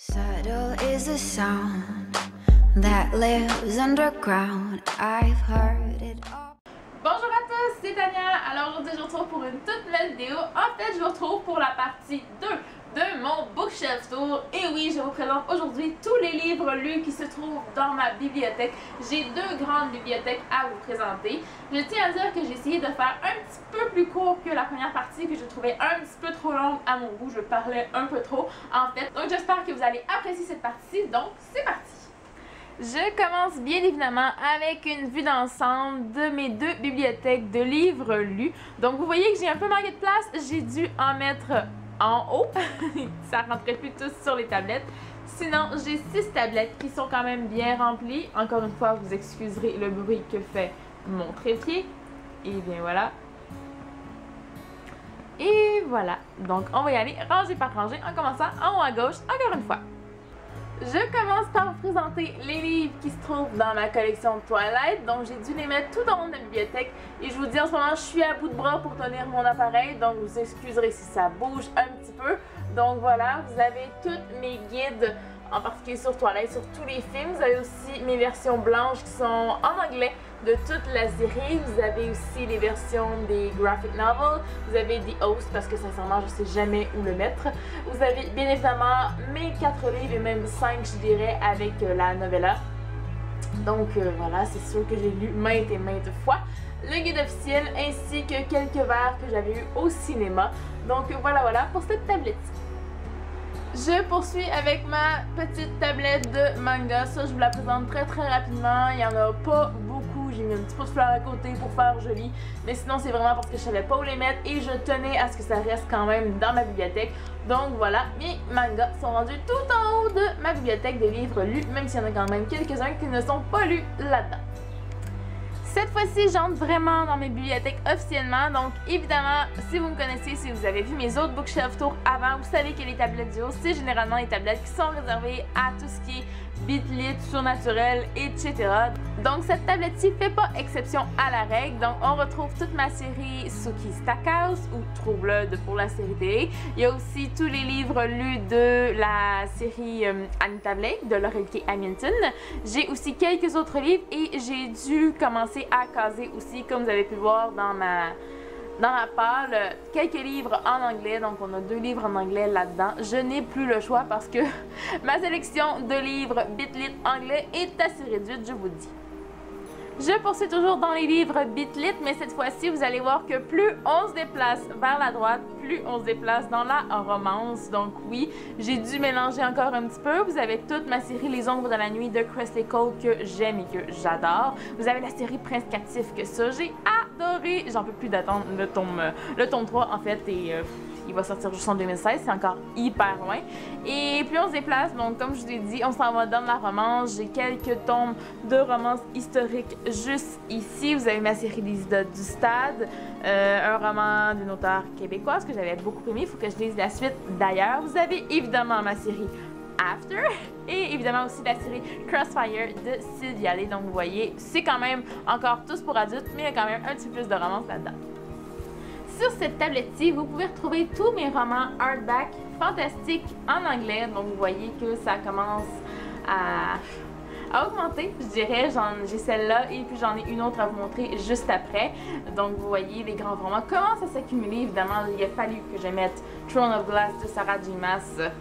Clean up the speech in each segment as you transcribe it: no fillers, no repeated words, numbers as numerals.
Subtle is a sound that lives underground. I've heard it all. Bonjour à tous, c'est Tania. Alors aujourd'hui je vous retrouve pour une toute nouvelle vidéo. En fait je vous retrouve pour la partie 2 de mon bookshelf tour. Et oui, je vous présente aujourd'hui tous les livres lus qui se trouvent dans ma bibliothèque. J'ai deux grandes bibliothèques à vous présenter. Je tiens à dire que j'ai essayé de faire un petit peu plus court que la première partie, que je trouvais un petit peu trop longue à mon goût. Je parlais un peu trop en fait. Donc j'espère que vous allez apprécier cette partie. Donc c'est parti! Je commence bien évidemment avec une vue d'ensemble de mes deux bibliothèques de livres lus. Donc vous voyez que j'ai un peu manqué de place, j'ai dû en mettre en haut. Ça rentrait plus tous sur les tablettes. Sinon, j'ai 6 tablettes qui sont quand même bien remplies. Encore une fois, vous excuserez le bruit que fait mon trépied. Et bien voilà. Et voilà. Donc on va y aller rangée par rangée en commençant en haut à gauche, encore une fois. Je commence par vous présenter les livres qui se trouvent dans ma collection Twilight. Donc j'ai dû les mettre tout dans la bibliothèque. Et je vous dis en ce moment, je suis à bout de bras pour tenir mon appareil. Donc vous excuserez si ça bouge un petit peu. Donc voilà, vous avez tous mes guides, en particulier sur Twilight, sur tous les films. Vous avez aussi mes versions blanches qui sont en anglais de toute la série. Vous avez aussi les versions des graphic novels. Vous avez The Host parce que sincèrement je sais jamais où le mettre. Vous avez bien évidemment mes 4 livres et même 5 je dirais avec la novella. Donc voilà, c'est sûr que j'ai lu maintes et maintes fois le guide officiel ainsi que quelques vers que j'avais eu au cinéma. Donc voilà pour cette tablette. Je poursuis avec ma petite tablette de manga. Ça, je vous la présente très rapidement. Il n'y en a pas beaucoup. J'ai mis un petit pot de fleurs à côté pour faire joli. Mais sinon, c'est vraiment parce que je savais pas où les mettre et je tenais à ce que ça reste quand même dans ma bibliothèque. Donc voilà, mes mangas sont rendus tout en haut de ma bibliothèque de livres lus, même s'il y en a quand même quelques-uns qui ne sont pas lus là-dedans. Cette fois-ci, j'entre vraiment dans mes bibliothèques officiellement. Donc, évidemment, si vous me connaissez, si vous avez vu mes autres bookshelf tours avant, vous savez que les tablettes du haut, c'est généralement les tablettes qui sont réservées à tout ce qui est bitlit, surnaturel, etc. Donc, cette tablette-ci fait pas exception à la règle. Donc, on retrouve toute ma série Sookie Stackhouse ou Trouble pour la série télé. Il y a aussi tous les livres lus de la série Anita Blake de Laurel K. Hamilton. J'ai aussi quelques autres livres et j'ai dû commencer à caser aussi, comme vous avez pu voir dans ma pile, quelques livres en anglais. Donc on a 2 livres en anglais là-dedans. Je n'ai plus le choix parce que ma sélection de livres bitlit anglais est assez réduite, je vous dis. Je poursuis toujours dans les livres bitlit, mais cette fois-ci, vous allez voir que plus on se déplace vers la droite, plus on se déplace dans la romance. Donc oui, j'ai dû mélanger encore un petit peu. Vous avez toute ma série Les Ombres de la Nuit de Kresley Cole que j'aime et que j'adore. Vous avez la série Prince Captif que ça, j'ai adoré. J'en peux plus d'attendre le tome 3 en fait et il va sortir juste en 2016, c'est encore hyper loin. Et plus on se déplace, donc comme je vous l'ai dit, on s'en va dans la romance. J'ai quelques tomes de romance historique juste ici. Vous avez ma série Les Idoles du Stade, un roman d'une auteure québécoise que j'avais beaucoup aimé. Il faut que je lise la suite d'ailleurs. Vous avez évidemment ma série After et évidemment aussi la série Crossfire de Sylvia Lee. Donc vous voyez, c'est quand même encore tous pour adultes, mais il y a quand même un petit peu plus de romance là-dedans. Sur cette tablette-ci, vous pouvez retrouver tous mes romans hardback fantastiques en anglais. Donc vous voyez que ça commence à augmenter, je dirais. J'ai celle-là et puis j'en ai une autre à vous montrer juste après. Donc vous voyez, les grands romans commencent à s'accumuler. Évidemment, il a fallu que je mette Throne of Glass de Sarah J. Maas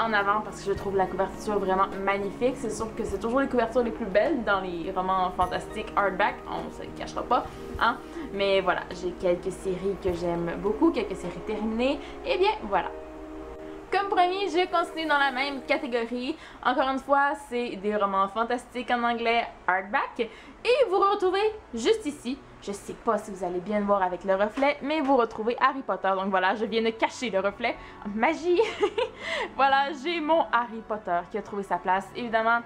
en avant parce que je trouve la couverture vraiment magnifique. C'est sûr que c'est toujours les couvertures les plus belles dans les romans fantastiques hardback, on se le cachera pas, hein? Mais voilà, j'ai quelques séries que j'aime beaucoup, quelques séries terminées, et bien voilà. Comme promis, je continue dans la même catégorie. Encore une fois, c'est des romans fantastiques en anglais hardback. Et vous retrouvez juste ici, je sais pas si vous allez bien le voir avec le reflet, mais vous retrouvez Harry Potter. Donc voilà, je viens de cacher le reflet. Magie! Voilà, j'ai mon Harry Potter qui a trouvé sa place. Évidemment,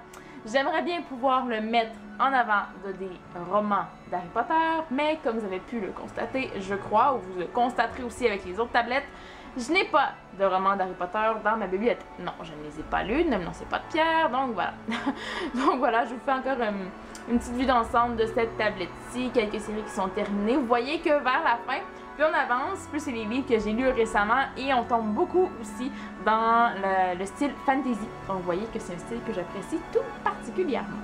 j'aimerais bien pouvoir le mettre en avant de des romans d'Harry Potter, mais comme vous avez pu le constater, je crois, ou vous le constaterez aussi avec les autres tablettes, je n'ai pas de romans d'Harry Potter dans ma bibliothèque. Non, je ne les ai pas lus, ne me lancez pas de pierre, donc voilà. Donc voilà, je vous fais encore une petite vue d'ensemble de cette tablette-ci, quelques séries qui sont terminées. Vous voyez que vers la fin, vous Plus on avance, plus c'est les livres que j'ai lus récemment et on tombe beaucoup aussi dans le style fantasy. Donc vous voyez que c'est un style que j'apprécie tout particulièrement.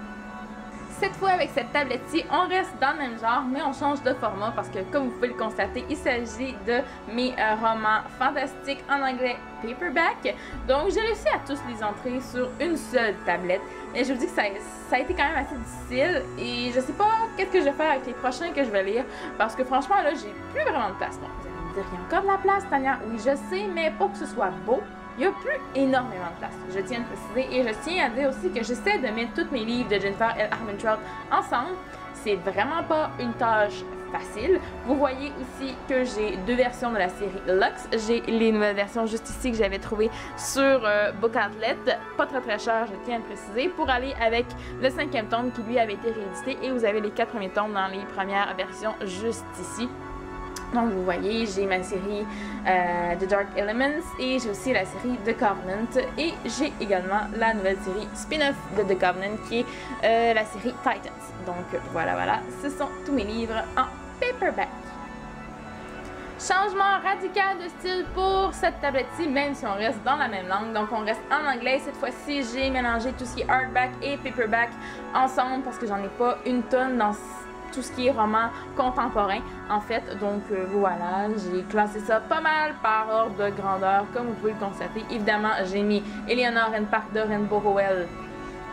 Cette fois, avec cette tablette-ci, on reste dans le même genre, mais on change de format parce que, comme vous pouvez le constater, il s'agit de mes romans fantastiques en anglais paperback. Donc, j'ai réussi à tous les entrer sur une seule tablette. Mais je vous dis que ça a été quand même assez difficile et je sais pas qu'est-ce que je vais faire avec les prochains que je vais lire parce que franchement, là, j'ai plus vraiment de place. Bon, vous allez me dire, il y a encore de la place, Tania. Oui, je sais, mais pour que ce soit beau, il n'y a plus énormément de place, je tiens à le préciser, et je tiens à dire aussi que j'essaie de mettre tous mes livres de Jennifer L. Armentrout ensemble. C'est vraiment pas une tâche facile. Vous voyez aussi que j'ai deux versions de la série Luxe. J'ai les nouvelles versions juste ici que j'avais trouvées sur Book Outlet, pas très cher, je tiens à le préciser, pour aller avec le 5e tome qui lui avait été réédité, et vous avez les 4 premiers tomes dans les premières versions juste ici. Donc vous voyez, j'ai ma série The Dark Elements et j'ai aussi la série The Covenant et j'ai également la nouvelle série spin-off de The Covenant qui est la série Titans. Donc voilà, ce sont tous mes livres en paperback. Changement radical de style pour cette tablette-ci, même si on reste dans la même langue. Donc on reste en anglais. Cette fois-ci, j'ai mélangé tout ce qui est hardback et paperback ensemble parce que j'en ai pas une tonne dans tout ce qui est roman contemporain en fait. Donc voilà, j'ai classé ça pas mal par ordre de grandeur comme vous pouvez le constater. Évidemment, j'ai mis Eleanor and Park de Rainbow Rowell.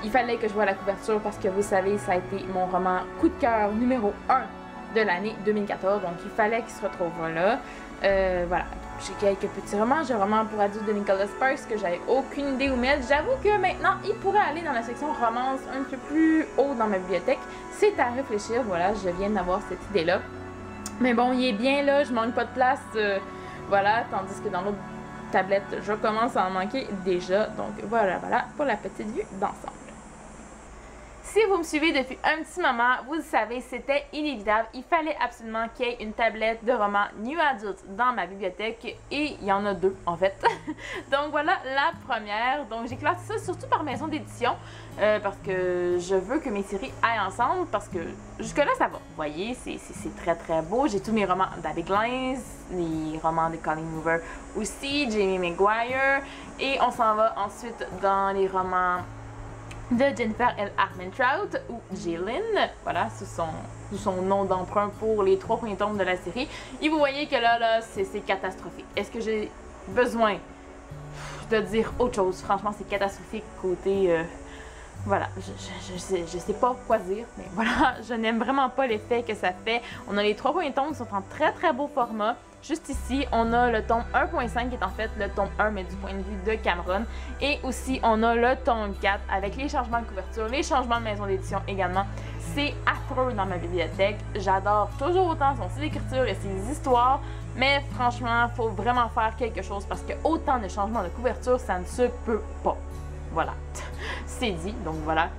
Il fallait que je voie la couverture parce que vous savez, ça a été mon roman coup de cœur numéro 1 de l'année 2014, donc il fallait qu'il se retrouve là. Voilà, j'ai quelques petits romans. J'ai un roman pour adultes de Nicholas Sparks que j'avais aucune idée où mettre. J'avoue que maintenant, il pourrait aller dans la section romance un peu plus haut dans ma bibliothèque. C'est à réfléchir, voilà, je viens d'avoir cette idée-là. Mais bon, il est bien là, je manque pas de place, voilà, tandis que dans l'autre tablette, je commence à en manquer déjà. Donc voilà pour la petite vue d'ensemble. Si vous me suivez depuis un petit moment, vous le savez, c'était inévitable. Il fallait absolument qu'il y ait une tablette de romans New Adult dans ma bibliothèque et il y en a deux en fait. Donc voilà la première. Donc j'ai classé ça surtout par maison d'édition parce que je veux que mes séries aillent ensemble parce que jusque-là ça va. Vous voyez, c'est très beau. J'ai tous mes romans d'Abby Glines, les romans de Colleen Hoover aussi, Jamie Maguire et on s'en va ensuite dans les romans de Jennifer L. Armentrout ou Jillian, voilà, c'est son nom d'emprunt pour les 3 premiers tomes de la série. Et vous voyez que là c'est catastrophique. Est-ce que j'ai besoin de dire autre chose? Franchement, c'est catastrophique côté... voilà, je sais pas quoi dire, mais voilà, je n'aime vraiment pas l'effet que ça fait. On a les 3 premiers tomes qui sont en très beau format. Juste ici, on a le tome 1.5 qui est en fait le tome 1, mais du point de vue de Cameron. Et aussi, on a le tome 4 avec les changements de couverture, les changements de maison d'édition également. C'est affreux dans ma bibliothèque. J'adore toujours autant son style d'écriture et ses histoires. Mais franchement, il faut vraiment faire quelque chose parce que autant de changements de couverture, ça ne se peut pas. Voilà, c'est dit. Donc voilà.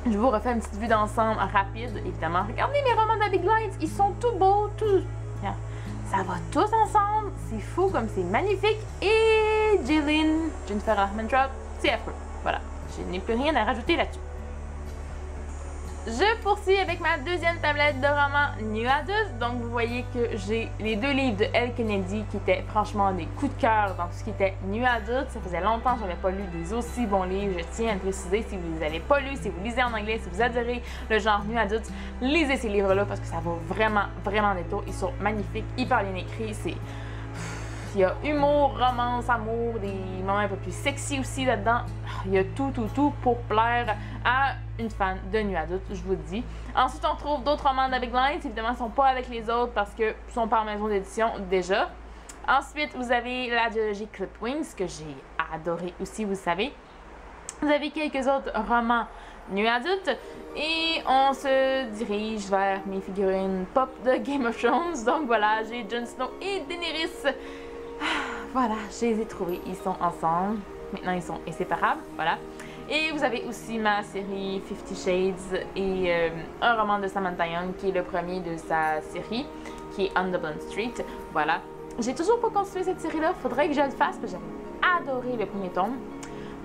Je vous refais une petite vue d'ensemble rapide, évidemment. Regardez mes romans d'Abby Glines, ils sont tout beaux, tout... Ça va tous ensemble, c'est fou comme c'est magnifique. Et Jillian, Jennifer Armentrout, c'est affreux. Voilà, je n'ai plus rien à rajouter là-dessus. Je poursuis avec ma deuxième tablette de romans New Adult. Donc vous voyez que j'ai les 2 livres de Elle Kennedy qui étaient franchement des coups de cœur dans tout ce qui était New Adult. Ça faisait longtemps que je n'avais pas lu des aussi bons livres. Je tiens à le préciser, si vous ne les avez pas lus, si vous lisez en anglais, si vous adorez le genre New Adult, lisez ces livres-là parce que ça vaut vraiment des tours. Ils sont magnifiques, hyper bien écrits. Il y a humour, romance, amour, des moments un peu plus sexy aussi là-dedans. Il y a tout pour plaire à une fan de New Adult, je vous le dis. Ensuite, on trouve d'autres romans d'Abby Glines. Évidemment, ils ne sont pas avec les autres parce qu'ils sont par maison d'édition déjà. Ensuite, vous avez la duologie Clipwings, que j'ai adoré aussi, vous le savez. Vous avez quelques autres romans New Adult. Et on se dirige vers mes figurines pop de Game of Thrones. Donc voilà, j'ai Jon Snow et Daenerys. Voilà, je les ai trouvés. Ils sont ensemble. Maintenant, ils sont inséparables. Voilà. Et vous avez aussi ma série 50 Shades et un roman de Samantha Young qui est le premier de sa série, qui est On the Blunt Street. Voilà. J'ai toujours pas continué cette série-là. Faudrait que je le fasse parce que j'avais adoré le premier tome.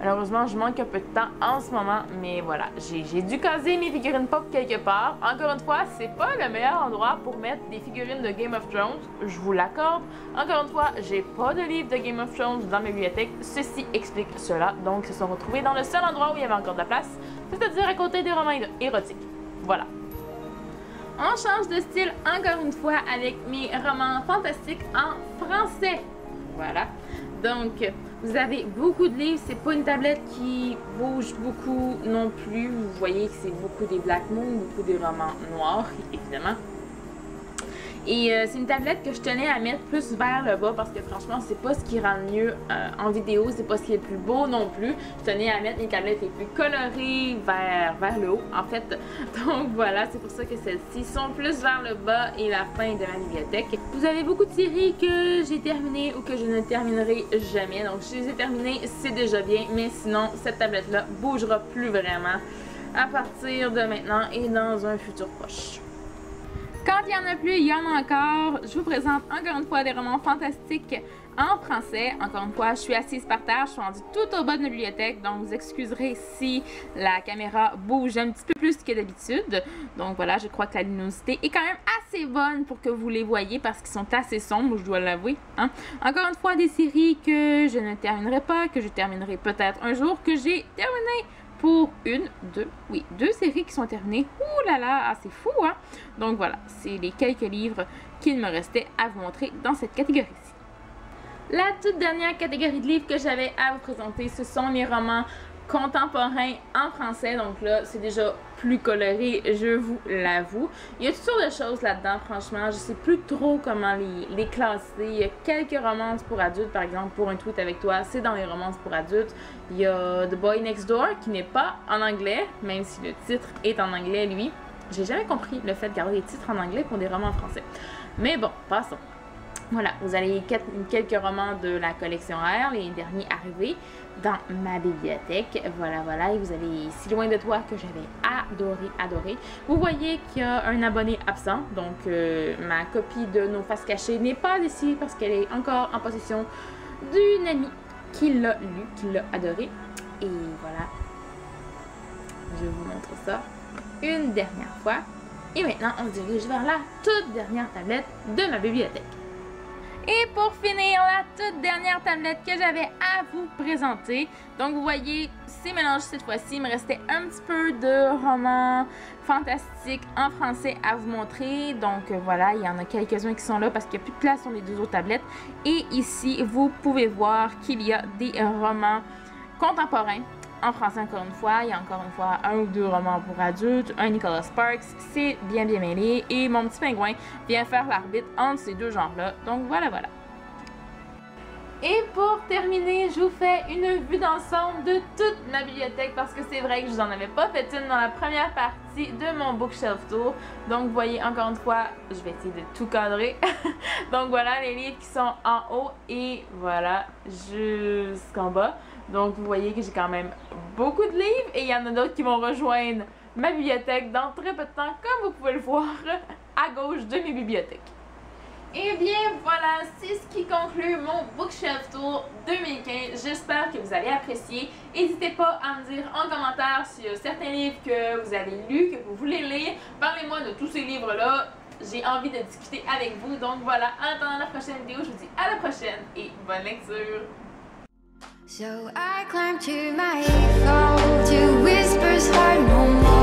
Malheureusement, je manque un peu de temps en ce moment, mais voilà, j'ai dû caser mes figurines pop quelque part. Encore une fois, c'est pas le meilleur endroit pour mettre des figurines de Game of Thrones, je vous l'accorde. Encore une fois, j'ai pas de livre de Game of Thrones dans ma bibliothèque, ceci explique cela. Donc, ils se sont retrouvés dans le seul endroit où il y avait encore de la place, c'est-à-dire à côté des romans érotiques. Voilà. On change de style encore une fois avec mes romans fantastiques en français. Voilà. Donc, vous avez beaucoup de livres. C'est pas une tablette qui bouge beaucoup non plus. Vous voyez que c'est beaucoup des Black Moon, beaucoup des romans noirs, évidemment. Et c'est une tablette que je tenais à mettre plus vers le bas parce que franchement, c'est pas ce qui rend le mieux en vidéo, c'est pas ce qui est le plus beau non plus. Je tenais à mettre les tablettes les plus colorées vers le haut, en fait. Donc voilà, c'est pour ça que celles-ci sont plus vers le bas et la fin de ma bibliothèque. Vous avez beaucoup de séries que j'ai terminées ou que je ne terminerai jamais. Donc je les ai terminées, c'est déjà bien, mais sinon, cette tablette-là bougera plus vraiment à partir de maintenant et dans un futur proche. Quand il n'y en a plus, il y en a encore. Je vous présente encore une fois des romans fantastiques en français. Encore une fois, je suis assise par terre, je suis rendue tout au bas de la bibliothèque, donc vous excuserez si la caméra bouge un petit peu plus que d'habitude. Donc voilà, je crois que la luminosité est quand même assez bonne pour que vous les voyez parce qu'ils sont assez sombres, je dois l'avouer. Hein? Encore une fois, des séries que je ne terminerai pas, que je terminerai peut-être un jour, que j'ai terminé pour deux séries qui sont terminées. Ouh là là, c'est fou, hein? Donc voilà, c'est les quelques livres qu'il me restait à vous montrer dans cette catégorie-ci. La toute dernière catégorie de livres que j'avais à vous présenter, ce sont les romans contemporains en français. Donc là, c'est déjà plus coloré, je vous l'avoue. Il y a toutes sortes de choses là-dedans, franchement. Je sais plus trop comment les classer. Il y a quelques romances pour adultes, par exemple, Pour un tweet avec toi, c'est dans les romances pour adultes. Il y a The Boy Next Door, qui n'est pas en anglais, même si le titre est en anglais, lui. J'ai jamais compris le fait de garder les titres en anglais pour des romans en français. Mais bon, passons. Voilà, vous avez quelques romans de la collection R, les derniers arrivés dans ma bibliothèque. Voilà, voilà. Et vous avez Si loin de toi que j'avais adoré. Vous voyez qu'il y a un abonné absent. Donc, ma copie de Nos faces cachées n'est pas ici parce qu'elle est encore en possession d'une amie qui l'a lu, qui l'a adoré. Et voilà. Je vous montre ça une dernière fois. Et maintenant, on se dirige vers la toute dernière tablette de ma bibliothèque. Et pour finir, la toute dernière tablette que j'avais à vous présenter. Donc vous voyez, c'est mélangé cette fois-ci. Il me restait un petit peu de romans fantastiques en français à vous montrer. Donc voilà, il y en a quelques-uns qui sont là parce qu'il n'y a plus de place sur les deux autres tablettes. Et ici, vous pouvez voir qu'il y a des romans contemporains. En français, encore une fois, il y a encore une fois un ou deux romans pour adultes, un Nicholas Sparks, c'est bien mêlé, et Mon petit pingouin vient faire l'arbitre entre ces deux genres-là. Donc voilà, voilà. Et pour terminer, je vous fais une vue d'ensemble de toute ma bibliothèque parce que c'est vrai que je n'en avais pas fait une dans la première partie de mon bookshelf tour. Donc vous voyez encore une fois, je vais essayer de tout cadrer. Donc voilà les livres qui sont en haut et voilà jusqu'en bas. Donc vous voyez que j'ai quand même beaucoup de livres et il y en a d'autres qui vont rejoindre ma bibliothèque dans très peu de temps, comme vous pouvez le voir à gauche de mes bibliothèques. Et bien voilà, c'est ce qui conclut mon Bookshelf Tour 2015. J'espère que vous avez apprécié. N'hésitez pas à me dire en commentaire s'il y a certains livres que vous avez lus, que vous voulez lire. Parlez-moi de tous ces livres-là. J'ai envie de discuter avec vous. Donc voilà, en attendant la prochaine vidéo, je vous dis à la prochaine et bonne lecture! So I climb to my fall to whispers hard no more.